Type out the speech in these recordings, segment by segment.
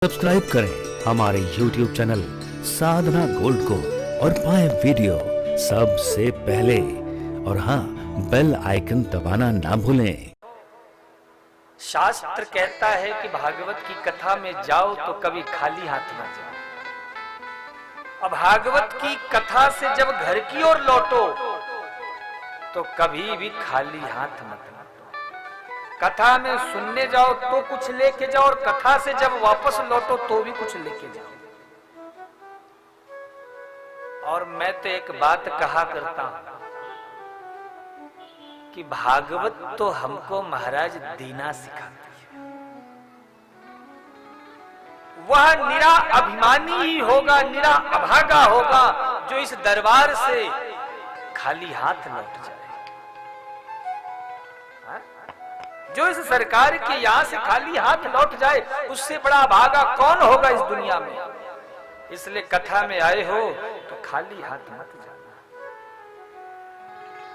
Subscribe करें हमारे YouTube channel साधना gold को और पाएं वीडियो सबसे पहले। और हाँ, बेल आइकन दबाना ना भूलें। शास्त्र कहता है कि भागवत की कथा में जाओ तो कभी खाली हाथ ना जाओ। अब भागवत की कथा से जब घर की ओर लौटो तो कभी भी खाली हाथ मत लौटो। कथा में सुनने जाओ तो कुछ लेके जाओ और कथा से जब वापस लौटो तो भी कुछ लेके जाओ। और मैं तो एक बात कहा करता हूं कि भागवत तो हमको महाराज दीना सिखाती है। वह निरा अभिमानी ही होगा, निरा अभागा होगा जो इस दरबार से खाली हाथ लौट जाए। जो इस सरकार के यहां से खाली हाथ लौट जाए उससे बड़ा अभागा कौन होगा इस दुनिया में। इसलिए कथा में आए हो तो खाली हाथ मत जाना।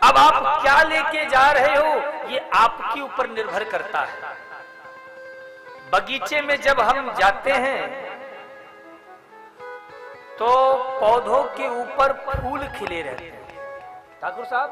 अब आप क्या लेके जा रहे हो ये आपके ऊपर निर्भर करता है। बगीचे में जब हम जाते हैं तो पौधों के ऊपर फूल खिले रहते हैं। ठाकुर साहब,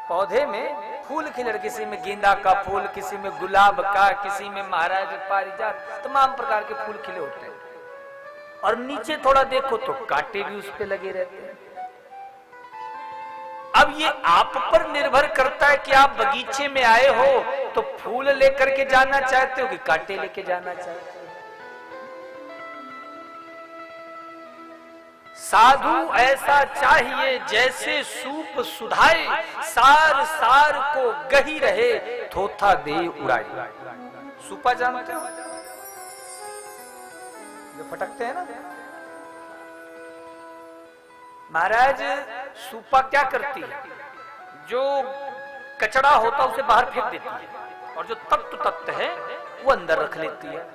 पौधे में फूल खिले, किसी में गेंदा का फूल, किसी में गुलाब का, किसी में महाराज पारिजात, तमाम प्रकार के फूल खिले होते हैं। और नीचे थोड़ा देखो तो कांटे भी उस पे लगे रहते हैं। अब ये आप पर निर्भर करता है कि आप बगीचे में आए हो तो फूल लेकर के जाना चाहते हो कि कांटे लेके जाना चाहते हो। साधु ऐसा चाहिए जैसे सूप सुधाए, सार सार को गही रहे, थोथा दे उड़ाए। सूपा जानते हो, जो फटकते हैं ना। महाराज सूपा क्या करती है, जो कचड़ा होता उसे बाहर फेंक देती है और जो तत्व है वो अंदर रख लेती है।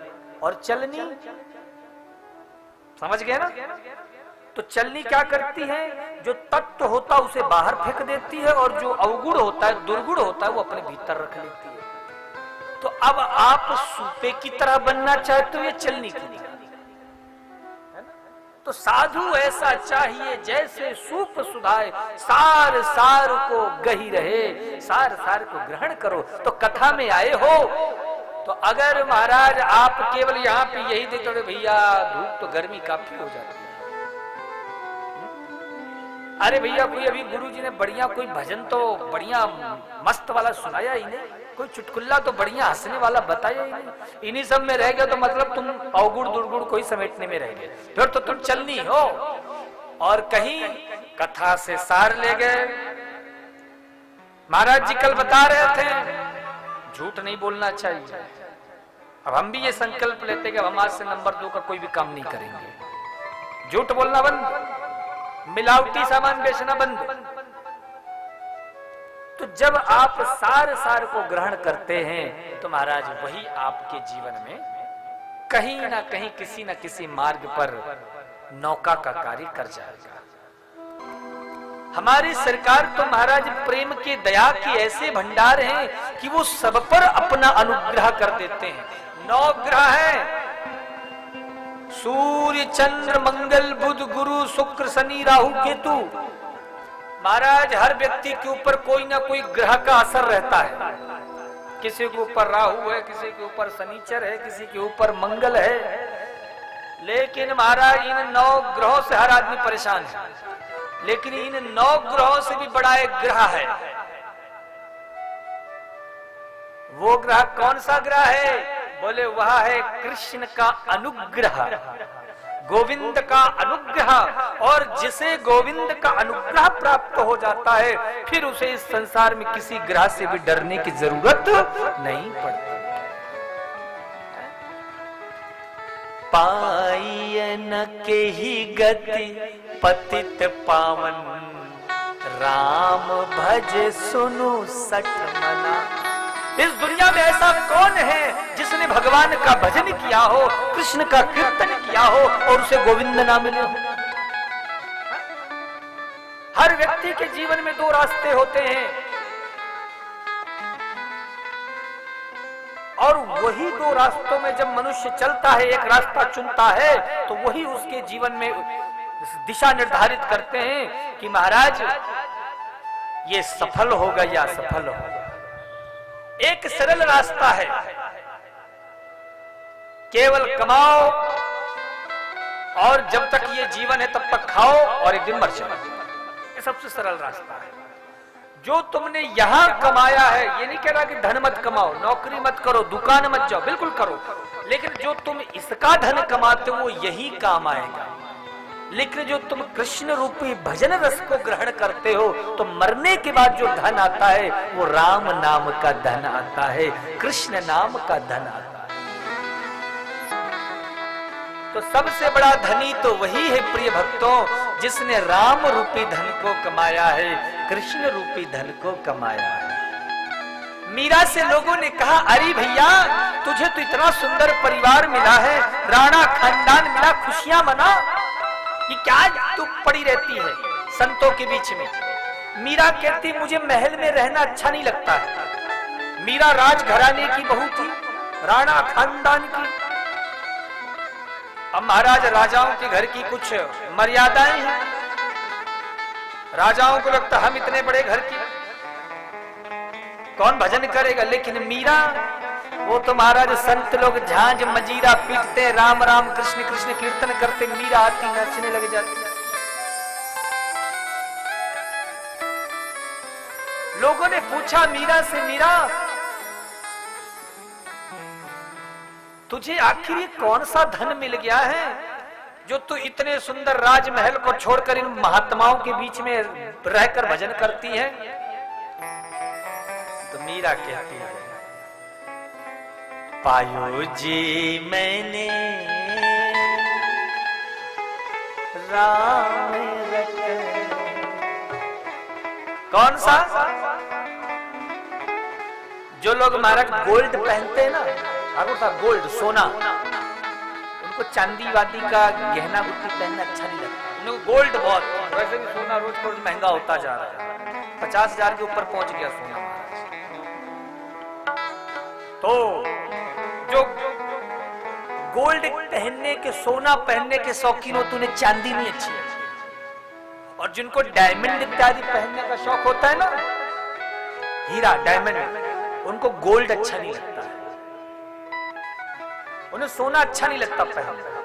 और चलनी, समझ गए ना, तो चलनी क्या करती है, जो तत्व होता उसे बाहर फेंक देती है और जो अवगुण होता है, दुर्गुण होता है, वो अपने भीतर रख लेती है। तो अब आप सूपे की तरह बनना चाहते हो या चलनी की तरह? तो साधु ऐसा चाहिए जैसे सूप सुधाए, सार सार को गही रहे, सार सार को ग्रहण करो। तो कथा में आए हो तो अगर महाराज आप केवल यहाँ पे यही देखते हो भैया धूप तो गर्मी काफी हो जाती है, अरे भैया कोई अभी गुरुजी ने बढ़िया कोई भजन तो बढ़िया मस्त वाला सुनाया ही नहीं, कोई चुटकुल्ला तो बढ़िया हंसने वाला बताया ही नहीं, इन्हीं सब में रह गए तो मतलब तुम अवगुण दुर्गुण कोई समेटने में रह गए, फिर तो तुम चलनी हो। और कहीं कथा से सार ले गए। महाराज जी कल बता रहे थे झूठ नहीं बोलना चाहिए। अब हम भी ये संकल्प लेते कि हम आज से नंबर 2 का कोई भी काम नहीं करेंगे। झूठ बोलना बंद, मिलावटी सामान बेचना बंद। तो जब आप सार सार को ग्रहण करते हैं तो महाराज वही आपके जीवन में कहीं ना कहीं किसी न किसी मार्ग पर नौका का कार्य कर जाएगा। हमारी सरकार तो महाराज प्रेम के दया के ऐसे भंडार हैं कि वो सब पर अपना अनुग्रह कर देते हैं। 9 ग्रह हैं, सूर्य चंद्र मंगल बुध गुरु शुक्र शनि राहु केतु। महाराज हर व्यक्ति के ऊपर कोई ना कोई ग्रह का असर रहता है। किसी के ऊपर राहु है, किसी के ऊपर शनिचर है, किसी के ऊपर मंगल है। लेकिन महाराज इन 9 ग्रहों से हर आदमी परेशान है, लेकिन इन 9 ग्रहों से भी बड़ा एक ग्रह है। वो ग्रह कौन सा ग्रह है? बोले वह है कृष्ण का अनुग्रह, गोविंद का अनुग्रह। और जिसे गोविंद का अनुग्रह प्राप्त हो जाता है फिर उसे इस संसार में किसी ग्रह से भी डरने की जरूरत नहीं पड़ती। पाई न के ही गति पतित पावन, राम भज सुनु सठ मना। इस दुनिया में ऐसा कौन है जिसने भगवान का भजन किया हो, कृष्ण का कीर्तन किया हो और उसे गोविंद ना मिले हो? हर व्यक्ति के जीवन में 2 रास्ते होते हैं और वही दो रास्तों में जब मनुष्य चलता है, एक रास्ता चुनता है, तो वही उसके जीवन में दिशा निर्धारित करते हैं कि महाराज ये सफल होगा या असफल होगा। एक सरल रास्ता है, केवल कमाओ और जब तक ये जीवन है तब तक खाओ और एक दिन मर जाओ। ये सबसे सरल रास्ता है। जो तुमने यहां कमाया है, ये नहीं कह रहा कि धन मत कमाओ, नौकरी मत करो, दुकान मत जाओ, बिल्कुल करो, लेकिन जो तुम इसका धन कमाते हो वो यही काम आएगा। लेकिन जो तुम कृष्ण रूपी भजन रस को ग्रहण करते हो, तो मरने के बाद जो धन आता है वो राम नाम का धन आता है, कृष्ण नाम का धन आता है। तो सबसे बड़ा धनी तो वही है प्रिय भक्तों, जिसने राम रूपी धन को कमाया है, कृष्ण रूपी धन को कमाया है। मीरा से लोगों ने कहा, अरे भैया तुझे तो इतना सुंदर परिवार मिला है, राणा खानदान मिला, खुशियां मना, ये क्या तू पड़ी रहती है संतों के बीच में। मीरा कहती, मुझे महल में रहना अच्छा नहीं लगता है। मीरा राजघराने की बहू थी, राणा खानदान की। अब महाराज राजाओं के घर की कुछ मर्यादाएं हैं। राजाओं को लगता हम इतने बड़े घर की कौन भजन करेगा, लेकिन मीरा, वो तो महाराज संत लोग झांझ मजीरा पीटते, राम राम कृष्ण कृष्ण कीर्तन करते, मीरा आती नाचने लग जाती। लोगों ने पूछा मीरा से, मीरा तुझे आखिर ये कौन सा धन मिल गया है जो तू इतने सुंदर राजमहल को छोड़कर इन महात्माओं के बीच में रहकर भजन करती है। तो मीरा कहती है, पायो जी मैंने राम रतन। कौन सा? जो लोग महाराज गोल्ड पहनते हैं ना, ठाकुर साहब, गोल्ड सोना, उनको चांदी वादी का गहना गुट्टी पहनना अच्छा नहीं लगता। उनको गोल्ड बहुत, वैसे भी सोना रोज रोज महंगा होता जा रहा है, 50,000 के ऊपर पहुंच गया सोना महाराज। तो जो गोल्ड पहनने के, सोना पहनने के शौकीन हो, तूने चांदी नहीं अच्छी है। और जिनको डायमंड इत्यादि पहनने का शौक होता है ना, हीरा डायमंड, उनको गोल्ड अच्छा नहीं लगता है, उन्हें सोना अच्छा नहीं लगता पहनना,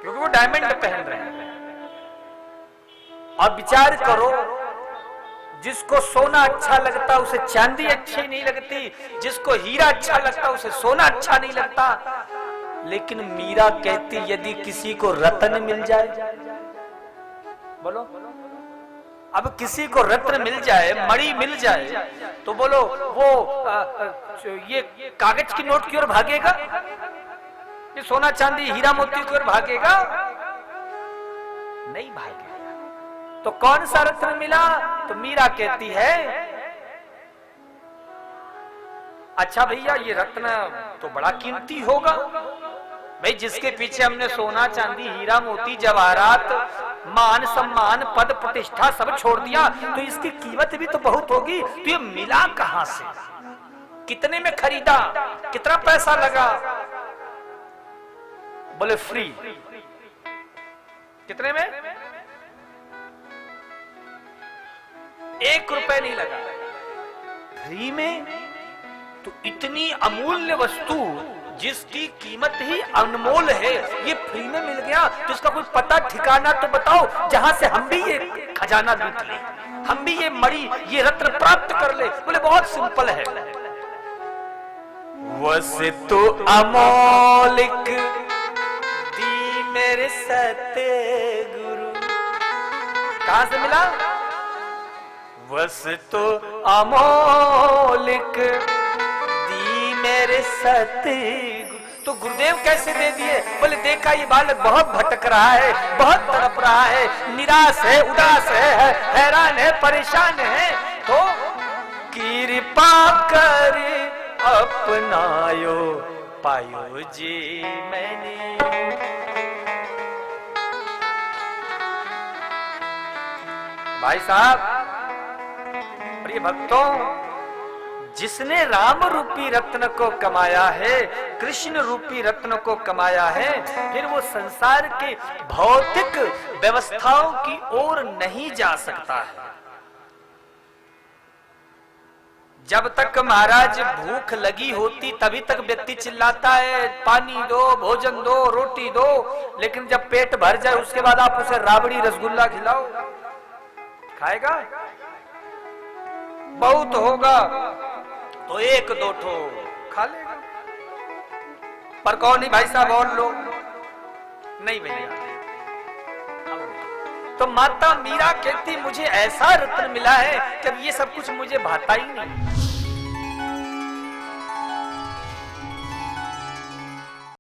क्योंकि वो डायमंड पहन रहे हैं। और विचार करो, जिसको सोना अच्छा लगता उसे चांदी अच्छी नहीं लगती, जिसको हीरा अच्छा लगता उसे सोना अच्छा नहीं लगता। लेकिन मीरा कहती, यदि किसी को रत्न मिल जाए, बोलो, अब किसी को रत्न मिल जाए, मणि मिल जाए, तो बोलो वो ये कागज की नोट की ओर भागेगा, ये सोना चांदी हीरा मोती की ओर भागेगा? नहीं भागेगा। तो कौन सा रत्न मिला? तो मीरा कहती है, अच्छा भैया ये रत्न तो बड़ा कीमती होगा भाई, जिसके पीछे हमने सोना चांदी हीरा मोती जवाहरात मान सम्मान पद प्रतिष्ठा सब छोड़ दिया, तो इसकी कीमत भी तो बहुत होगी। तो ये मिला कहां से, कितने में खरीदा, कितना पैसा लगा? बोले फ्री। कितने में? 1 रुपए नहीं लगा, फ्री में। तो इतनी अमूल्य वस्तु जिसकी कीमत ही अनमोल है, ये फ्री में मिल गया, तो इसका कोई पता ठिकाना तो बताओ, जहां से हम भी ये खजाना लूट ले, हम भी ये मणि, ये रत्न प्राप्त कर ले। बोले बहुत सिंपल है, वस्तु अमौलिक दी मेरे सतगुरु। कहां से मिला? वस्तु अमौलिक दी मेरे सतगुरु। तो गुरुदेव कैसे दे दिए? बोले देखा ये बालक बहुत भटक रहा है, बहुत तड़प रहा है, निराश है, उदास है, हैरान है, परेशान है, तो कृपा कर अपनायो पायो जी मैंने। भाई साहब, प्रिय भक्तों, जिसने राम रूपी रत्न को कमाया है, कृष्ण रूपी रत्न को कमाया है, फिर वो संसार के भौतिक व्यवस्थाओं की ओर नहीं जा सकता है। जब तक महाराज भूख लगी होती तभी तक व्यक्ति चिल्लाता है पानी दो, भोजन दो, रोटी दो, लेकिन जब पेट भर जाए उसके बाद आप उसे राबड़ी रसगुल्ला खिलाओ, खाएगा? बहुत होगा तो एक दो ठो खा लेगा, पर कौन नहीं भाई साहब और लो, नहीं भैया। तो माता मीरा कहती मुझे ऐसा रत्न मिला है कि अब ये सब कुछ मुझे भाता ही नहीं।